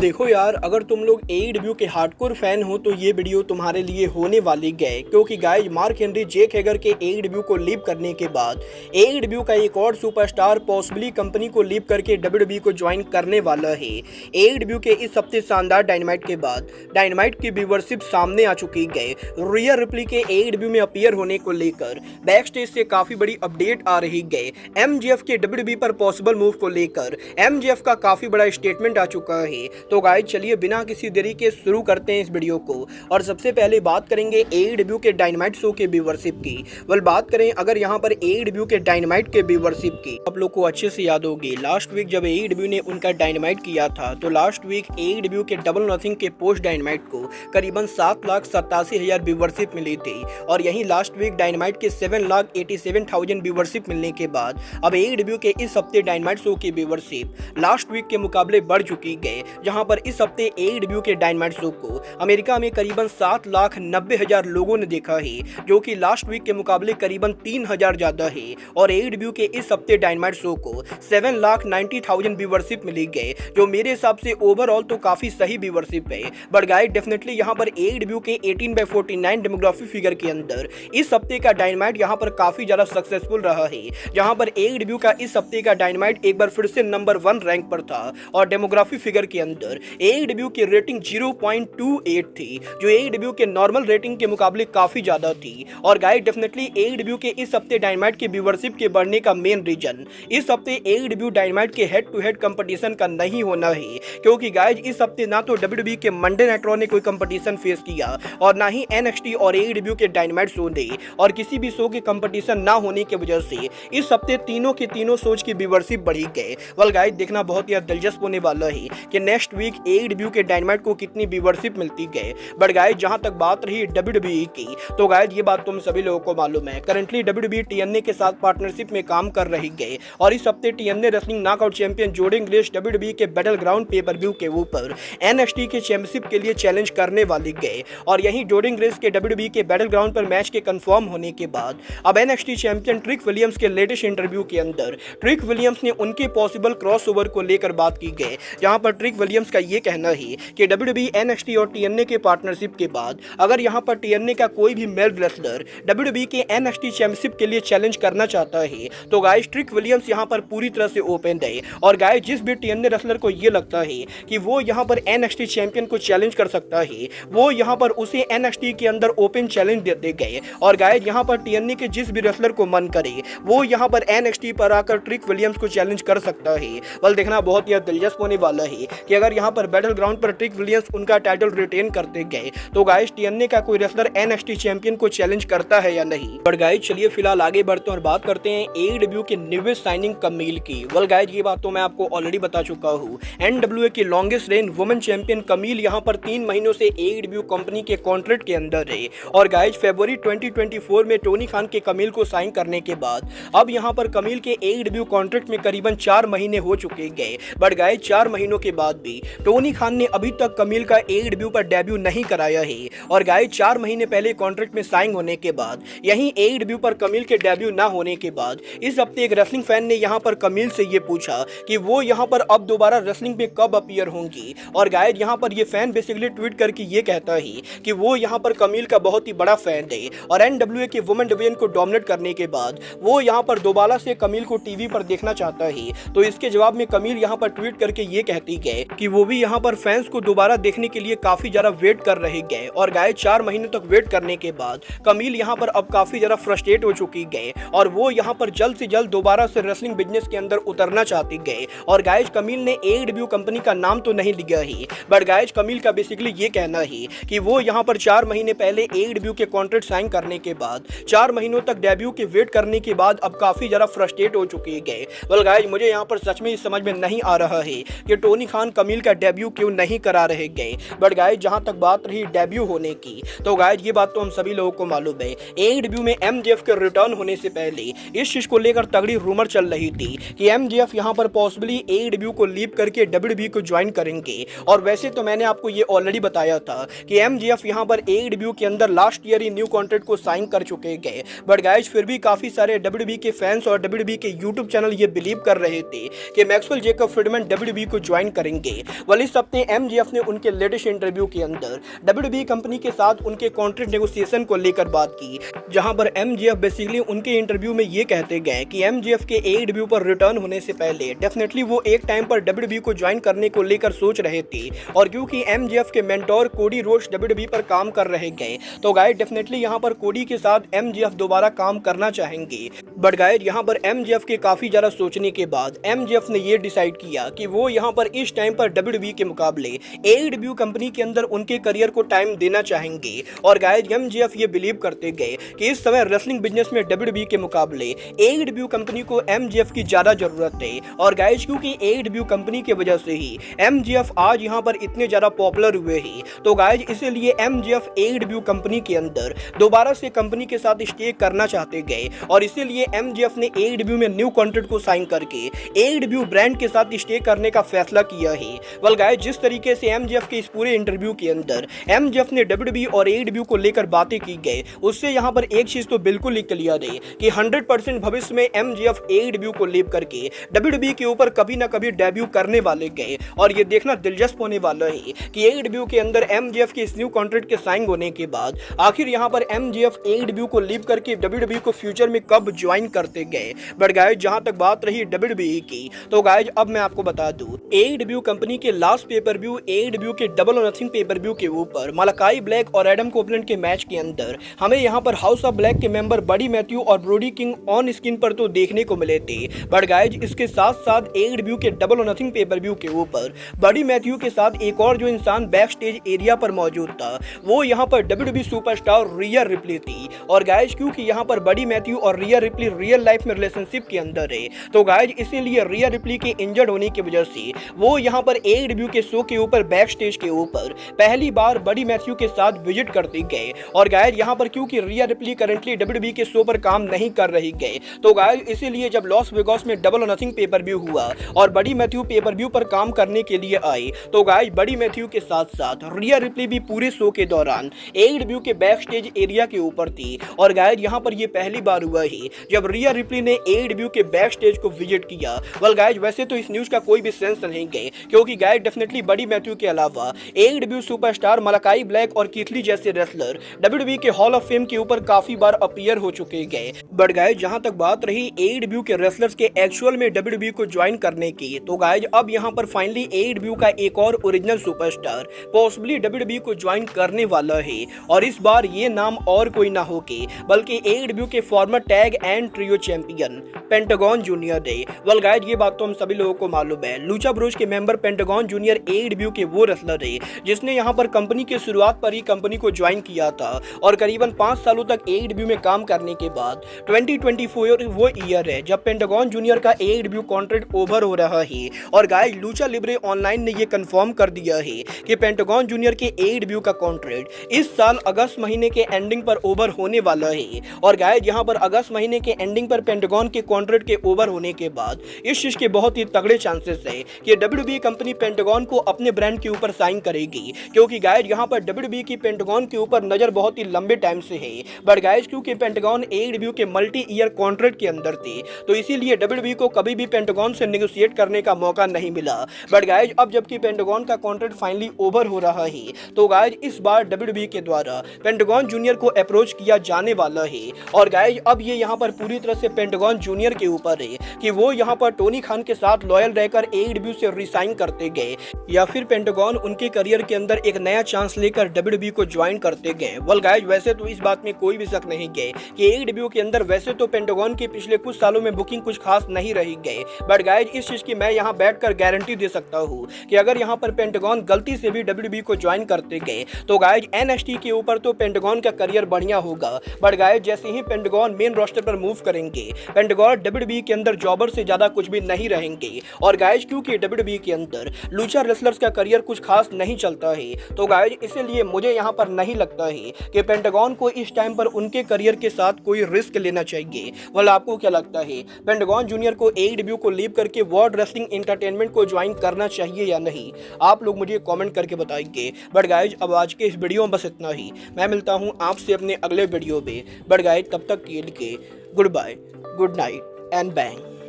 देखो यार, अगर तुम लोग एईडब्ल्यू के हार्डकोर फैन हो तो ये वीडियो तुम्हारे लिए होने वाली है, क्योंकि guys Mark Henry Jack Hager के एईडब्ल्यू को लीव करने के बाद एईडब्ल्यू का एक और सुपरस्टार पॉसिबली कंपनी को लीव करके डब्ल्यूडब्ल्यूई को ज्वाइन करने वाला है। एईडब्ल्यू के इस हफ्ते शानदार डायनामाइट के बाद डायनामाइट की व्यूअरशिप सामने आ चुकी है। रिया रिप्ली के एईडब्ल्यू में अपीयर होने को लेकर बैक स्टेज से काफी बड़ी अपडेट आ रही है। एमजेएफ के डब्ल्यूडब्ल्यूई पर पॉसिबल मूव को लेकर एमजेएफ का काफी बड़ा स्टेटमेंट आ चुका है। तो गाइस चलिए बिना किसी देरी के शुरू करते हैं इस वीडियो को। और सबसे पहले बात करेंगे एईडब्ल्यू के डायनामाइट शो के व्यूअरशिप की। बात करें अगर यहाँ पर एईडब्ल्यू के डायनामाइट के व्यूअरशिप की, आप लोग को अच्छे से याद होगी लास्ट वीक जब एईडब्ल्यू ने उनका डायनामाइट किया था तो लास्ट वीक एईडब्ल्यू के डबल नथिंग के पोस्ट डायनामाइट को करीबन 7,87,000 व्यूअरशिप मिली थी। और यहीं लास्ट वीक डायनामाइट के 7,87,000 व्यूअरशिप मिलने के बाद अब एईडब्ल्यू के इस हफ्ते डायनामाइट शो की व्यूअरशिप लास्ट वीक के मुकाबले बढ़ चुकी है, जहां पर इस हफ्ते एईडब्ल्यू के डायनामाइट शो को अमेरिका में करीबन 7,90,000 लोगों ने देखा है, जो कि लास्ट वीक के मुकाबले करीबन 3,000 ज्यादा है। और एईडब्ल्यू के इस हफ्ते डायनामाइट शो को 7,90,000 व्यूअरशिप मिली है, जो मेरे हिसाब से ओवरऑल तो काफी सही व्यूअरशिप है। बट गाइस डेफिनेटली यहां पर एईडब्ल्यू के 18/49 डेमोग्राफी फिगर के अंदर इस हफ्ते का डायनामाइट यहां पर काफी ज्यादा सक्सेसफुल रहा है, जहां पर एईडब्ल्यू का इस हफ्ते का डायनामाइट एक बार फिर से नंबर 1 रैंक पर था। और डेमोग्राफी फिगर के अंदर एईडब्ल्यू की रेटिंग 0.28 थी, जो एईडब्ल्यू के नॉर्मल रेटिंग के मुकाबले काफी ज्यादा थी। और गाइस डेफिनेटली एईडब्ल्यू के इस हफ्ते डायनामाइट की व्यूअरशिप के बढ़ने का मेन रीजन इस हफ्ते एईडब्ल्यू डायनामाइट के हेड टू हेड कंपटीशन का नहीं होना है, क्योंकि गाइस इस हफ्ते ना तो डब्ल्यूडब्ल्यूई के मंडे नाइट रॉ ने कोई कंपटीशन फेस किया और ना ही एनएक्सटी और एईडब्ल्यू के डायनामाइट शो ने। और किसी भी शो के कंपटीशन ना होने की वजह से इस हफ्ते तीनों के तीनों शोज की व्यूअरशिप बढ़ी है। वेल गाइस देखना बहुत ही दिलचस्प होने वाला है कि नेक्स्ट वीक एईडब्ल्यू के डायनामाइट को कितनी व्यूअरशिप मिलती है। बट गाइस जहां तक बात रही डब्ल्यूडब्ल्यूई की, तो गाइस ये बात तुम सभी लोगों को मालूम है, करंटली डब्ल्यूडब्ल्यूई टीएनए के साथ पार्टनरशिप में काम कर रही है। और इस हफ्ते TNA wrestling knockout champion Jordan grace WWE के बैटल ग्राउंड पेपर व्यू के ऊपर एनएक्सटी के चैंपियनशिप के लिए चैलेंज करने वाली है। और यहीं जोर्डन ग्रेस के डब्ल्यूडब्ल्यूई के बैटल ग्राउंड पर मैच के कंफर्म होने के बाद अब एनएक्सटी चैंपियन ट्रिक विलियम्स के लेटेस्ट इंटरव्यू के अंदर ट्रिक विलियम्स ने उनके पॉसिबल क्रॉसओवर को लेकर बात की है, जहां पर ट्रिक विलियम्स का ये कहना है कि डब्ल्यूडब्ल्यूई एनएक्सटी और टीएनए के पार्टनरशिप के बाद अगर यहां पर टीएनए का कोई भी मेल रेसलर डब्ल्यूडब्ल्यूई के एनएक्सटी चैंपियनशिप के लिए चैलेंज करना चाहता है तो गाइस ट्रिक विलियम्स यहां पर पूरी तरह से ओपन है। और गाइस जिस भी टीएनए रेसलर को ये लगता है कि वो यहां पर एनएक्सटी चैंपियन को चैलेंज कर सकता है, वो यहां पर उसे एनएक्सटी के अंदर ओपन चैलेंज देते गए। और गाइस यहां पर टीएनए के जिस भी रेसलर को मन करे वो यहां पर एनएक्सटी पर आकर ट्रिक विलियम्स को चैलेंज कर सकता है। बल देखना बहुत ही दिलचस्प होने वाला है कि अगर यहां पर बैटल ग्राउंड पर ट्रिक विलियम्स उनका टाइटल रिटेन करते गए तो गाइस टीएनए का कोई रेसलर एनएक्सटी चैंपियन को चैलेंज करता है या नहीं। बट गाइस चलिए फिलहाल आगे बढ़ते हैं और बात करते हैं एईडब्ल्यू के न्यूएस्ट साइनिंग कमील की। वेल गाइस ये बात तो मैं आपको ऑलरेडी बता चुका हूं, एनडब्ल्यूए की longest rain women champion Kamil यहां पर 3 महीनों से एईडब्ल्यू कंपनी के कॉन्ट्रैक्ट के अंदर है। और गाइस फरवरी 2024 में टोनी खान के कमील को साइन करने के बाद अब यहां पर कमील के एईडब्ल्यू कॉन्ट्रैक्ट में करीबन 4 महीने हो चुके हैं। बट गाइस 4 महीनों के बाद भी टोनी खान ने अभी तक कमील का एईडब्ल्यू पर डेब्यू नहीं कराया है। और गाइस 4 महीने पहले कॉन्ट्रैक्ट में साइन होने के बाद यहीं एईडब्ल्यू पर कमील के डेब्यू ना होने के बाद इस हफ्ते एक रेसलिंग फैन ने यहां पर कमील से ये पूछा कि वो यहां पर अब दोबारा रेसलिंग में कब अपीयर होंगी। और गाइस यहां पर ये फैन बेसिकली ट्वीट करके ये कहता है कि वो यहां पर कमील का बहुत ही बड़ा फैन है और एनडब्ल्यूए के वुमेन डिवीजन को डोमिनेट करने के बाद वो यहां पर दोबारा से कमील को टीवी पर देखना चाहता है। तो इसके जवाब में कमील यहां पर ट्वीट करके ये कहती है कि वो भी यहां पर फैंस को दोबारा देखने के लिए काफी ज्यादा वेट कर रहे हैं। और गाइस 4 महीनों तक वेट करने के बाद कमील यहां पर अब काफी ज्यादा फ्रस्ट्रेट हो चुकी है और वो यहां पर जल्द से जल्द दोबारा से रेसलिंग बिजनेस के अंदर उतरना चाहती है। और गाइस कमील ने एईडब्ल्यू कंपनी का नाम तो नहीं लिया है, बट गाइस कमील का बेसिकली ये कहना है कि वो यहां पर 4 महीने पहले एईडब्ल्यू के कॉन्ट्रैक्ट साइन करने के बाद 4 महीनों तक डेब्यू के वेट करने के बाद अब काफी ज्यादा फ्रस्ट्रेट हो चुकी है। वेल गाइस मुझे यहां पर सच में समझ में नहीं आ रहा है कि टोनी खान कमील का डेब्यू क्यों नहीं करा रहे गए। बट गाइस जहां तक बात रही डेब्यू होने की, तो गाइस ये बात तो हम सभी लोगों को मालूम है, एईडब्ल्यू में एमजेएफ के रिटर्न होने से पहले इस चीज को लेकर तगड़ी रूमर चल रही थी कि एमजेएफ यहां पर पॉसिबली एईडब्ल्यू को लीव करके डब्ल्यूडब्ल्यूई को ज्वाइन करेंगे। और वैसे तो मैंने आपको ये ऑलरेडी बताया था कि एमजेएफ यहां पर एईडब्ल्यू के अंदर लास्ट ईयर ही न्यू कॉन्ट्रैक्ट को साइन कर चुके हैं। बट गाइस फिर भी काफी सारे डब्ल्यूडब्ल्यूई के फैंस और डब्ल्यूडब्ल्यूई के यूट्यूब चैनल ये बिलीव कर रहे थे कि मैक्सवेल जेकब फ्रीडमैन डब्ल्यूडब्ल्यूई को ज्वाइन करेंगे। वल इस हफ्ते एमजेएफ ने उनके लेटेस्ट इंटरव्यू के अंदर डब्ल्यूडब्ल्यूई कंपनी के साथ उनके कॉन्ट्रैक्ट नेगोशिएशन को लेकर बात की, जहां पर एमजेएफ बेसिकली उनके इंटरव्यू में ये कहते गए कि एमजेएफ के एईडब्ल्यू पर रिटर्न होने से पहले डेफिनेटली वो एक टाइम पर डब्ल्यूडब्ल्यूई को ज्वाइन करने को लेकर सोच रहे थे, और क्योंकि एमजेएफ के मेंटोर कोडी रोड्स डब्ल्यूडब्ल्यूई पर काम कर रहे गए तो गाइस डेफिनेटली यहां पर कोडी के साथ एमजेएफ दोबारा काम करना चाहेंगे। बट गाइस यहां पर एमजेएफ के काफी ज्यादा सोचने के बाद एमजेएफ ने ये डिसाइड किया कि वो यहां पर इस टाइम पर डब्ल्यूडब्ल्यूई के मुकाबले एईडब्ल्यू कंपनी के अंदर उनके करियर को टाइम देना चाहेंगे। और गाइस एमजेएफ ये बिलीव करते गए कि इस समय रेसलिंग बिजनेस में डब्ल्यूडब्ल्यूई के मुकाबले एईडब्ल्यू कंपनी को एमजेएफ की ज्यादा जरूरत है। और गाइस क्योंकि एईडब्ल्यू कंपनी की वजह से ही एमजेएफ आज यहां पर इतने ज्यादा पॉपुलर हुए हैं, तो गाइस इसीलिए एमजेएफ एईडब्ल्यू कंपनी के अंदर दोबारा से कंपनी के साथ स्टे करना चाहते गए, और इसीलिए एमजेएफ ने एईडब्ल्यू में न्यू कॉन्ट्रैक्ट को साइन करके एईडब्ल्यू ब्रांड के साथ स्टे करने का फैसला किया है। वेल गाइस जिस तरीके से एमजेएफ के इस पूरे इंटरव्यू के अंदर एमजेएफ ने डब्ल्यूडब्ल्यूई और एईडब्ल्यू को लेकर बातें की गई, उससे यहां पर एक चीज तो बिल्कुल ही क्लियर है कि 100% भविष्य में एमजेएफ एईडब्ल्यू को लीव करके डब्ल्यूडब्ल्यूई के ऊपर कभी ना कभी डेब्यू करने वाले गए। और ये देखना दिलचस्प होने वाला है कि एईडब्ल्यू के अंदर एमजेएफ के इस न्यू कॉन्ट्रैक्ट के साइन होने के बाद आखिर यहां पर एमजेएफ एईडब्ल्यू को लीव करके डब्ल्यूडब्ल्यूई को फ्यूचर में कब ज्वाइन करते गए। बट गाइस जहां तक बात रही डब्ल्यूडब्ल्यूई की, तो गाइस अब मैं आपको बता दूं एईडब्ल्यू कंपनी के लास्ट पेपर व्यू एईडब्ल्यू के डबल और नथिंग पेपर व्यू के ऊपर मलाकाई ब्लैक और एडम कोपलैंड के मैच के अंदर हमें यहां पर हाउस ऑफ ब्लैक के मेंबर बडी मैथ्यू और ब्रोडी किंग ऑन स्क्रीन पर तो देखने को मिले थे। बट गाइस इसके साथ साथ एईडब्ल्यू के डबल और नथिंग पेपर व्यू के ऊपर बडी मैथ्यू के साथ एक और जो इंसान बैक स्टेज एरिया पर मौजूद था वो यहां पर डब्ल्यूडब्ल्यूई सुपरस्टार रिया रिप्ली थी। और गाइस क्योंकि यहां पर बडी मैथ्यू और रिया रिप्ली रियल लाइफ में रिलेशनशिप के अंदर है, तो गाइस इसीलिए रिया रिप्ली के इंजर्ड होने की वजह से वो यहां पर एईडब्ल्यू के शो के ऊपर बैक स्टेज के ऊपर पहली बार बडी मैथ्यू के साथ विजिट करते गए। और गाइस यहां पर क्योंकि रिया रिप्ली करंटली डब्ल्यूडब्ल्यूई के शो पर काम नहीं कर रही गए, तो गाइस इसीलिए जब लॉस वेगास में डबल और नथिंग पेपर व्यू हुआ और बडी मैथ्यू पेपर व्यू पर काम करने के लिए आए, तो गाइस बडी मैथ्यू के साथ साथ रिया रिप्ली भी पूरे शो के दौरान एईडब्ल्यू के बैक स्टेज एरिया के ऊपर थी। और गाइस यहां पर ये पहली बार हुआ है जब रिया रिप्ली ने एईडब्ल्यू के बैक स्टेज को विजिट किया। वेल गाइस वैसे तो इस न्यूज का कोई भी सेंस नहीं गए, क्योंकि गाइस डेफिनेटली बडी मैथ्यू के अलावा एईडब्ल्यू सुपरस्टार मलाकाई ब्लैक और कीथली जैसे रेसलर डब्ल्यूडब्ल्यूई के हॉल ऑफ फेम के ऊपर काफी बार अपीयर हो चुके गए। बट गाइस जहां तक बात रही एईडब्ल्यू के रेसलर्स के एक्चुअल में डब्ल्यूडब्ल्यूई को ज्वाइन करने की, तो गाइस अब यहां पर फाइनली एईडब्ल्यू का एक और ओरिजिनल सुपरस्टार पॉसिबली डब्ल्यूडब्ल्यूई को ज्वाइन करने वाला है। और इस बार ये नाम और कोई ना हो के बल्कि एईडब्ल्यू के farmer tag and trio champion pentagon junior है। वेल गाइस ये बात तो हम सभी लोगों को मालूम है, लूचा ब्रोस के मेंबर पेंटागन जूनियर एईडब्ल्यू के वो रेसलर है जिसने यहां पर कंपनी के शुरुआत पर ही कंपनी को ज्वाइन किया था, और करीबन 5 सालों तक एईडब्ल्यू में काम करने के बाद 2024 वो ईयर है जब पेंटागन जूनियर का एईडब्ल्यू कॉन्ट्रैक्ट ओवर हो रहा है। और गाइस लूचा लिब्रे ऑनलाइन ने ये कंफर्म कर दिया है कि पेंटागन जूनियर के एईडब्ल्यू का कॉन्ट्रैक्ट इस साल अगस्त महीने के एंडिंग पर ओवर होने वाला है। और गाइस यहां पर अगस्त महीने के एंडिंग पर पेंटागन के कॉन्ट्रैक्ट के ओवर होने के बाद इस चीज के बहुत ही तगड़े चांसेस है कि डब्ल्यूडब्ल्यूई कंपनी पेंटागन को अपने ब्रांड के ऊपर साइन करेगी, क्योंकि गाइस यहां पर डब्ल्यूडब्ल्यूई की पेंटागन के ऊपर नजर बहुत ही लंबे टाइम से है। बट गाइस क्योंकि पेंटागन एईडब्ल्यू के मल्टी ईयर कॉन्ट्रैक्ट के अंदर थे, तो इसीलिए डब्ल्यूडब्ल्यूई को कभी भी पेंटागन से नेगोशिएट करने का मौका नहीं मिला। बट गाइस अब जबकि पेंटागन का कॉन्ट्रैक्ट फाइनली ओवर हो रहा है, तो गाइस इस बार डब्ल्यूडब्ल्यूई के द्वारा पेंटागन जूनियर को अप्रोच किया जाने वाला है। और गाइस अब ये यहाँ पर पूरी तरह से पेंटागन जूनियर के ऊपर है कि वो यहाँ पर टोनी खान के साथ लॉयल रहकर एईडब्ल्यू से रिसाइन करते गए या फिर पेंटागन उनके करियर के अंदर एक नया चांस लेकर डब्ल्यूडब्ल्यूई को ज्वाइन करते गए। वेल गाइस वैसे तो इस बात में कोई भी शक नहीं गए कि एईडब्ल्यू के अंदर वैसे तो पेंटागन के पिछले कुछ सालों में बुकिंग कुछ खास नहीं रही गए, बट गाइस इस चीज की मैं यहाँ बैठकर गारंटी दे सकता हूँ कि अगर यहाँ पर पेंटागन गलती से भी डब्ल्यूडब्ल्यूई को ज्वाइन करते गए तो गाइस एनएक्सटी के ऊपर तो पेंटागन का करियर बढ़िया होगा। बट गाइस जैसे ही पेंटागन मेन रोस्टर पर मूव करेंगे, पेंटागन डब्ल्यूडब्ल्यूई के अंदर जॉबर से ज्यादा कुछ भी नहीं रहेंगे। और गाइस क्योंकि डब्ल्यूडब्ल्यूई के अंदर लूचा रेसलर्स का करियर कुछ खास नहीं चलता है, तो गाइस इसीलिए मुझे यहाँ पर नहीं लगता है कि पेंटागन को इस टाइम पर उनके करियर के साथ कोई रिस्क लेना चाहिए। वेल आपको क्या लगता है, पेंटागन जूनियर को एईडब्ल्यू को लीव करके वर्ल्ड रेसलिंग एंटरटेनमेंट को ज्वाइन करना चाहिए या नहीं? आप लोग मुझे कमेंट करके बताएंगे। बट गाइस अब आज के इस वीडियो में बस इतना ही। मैं मिलता हूँ आपसे अपने अगले वीडियो में। बट गाइस तब तक के लिए goodbye, good night and bang.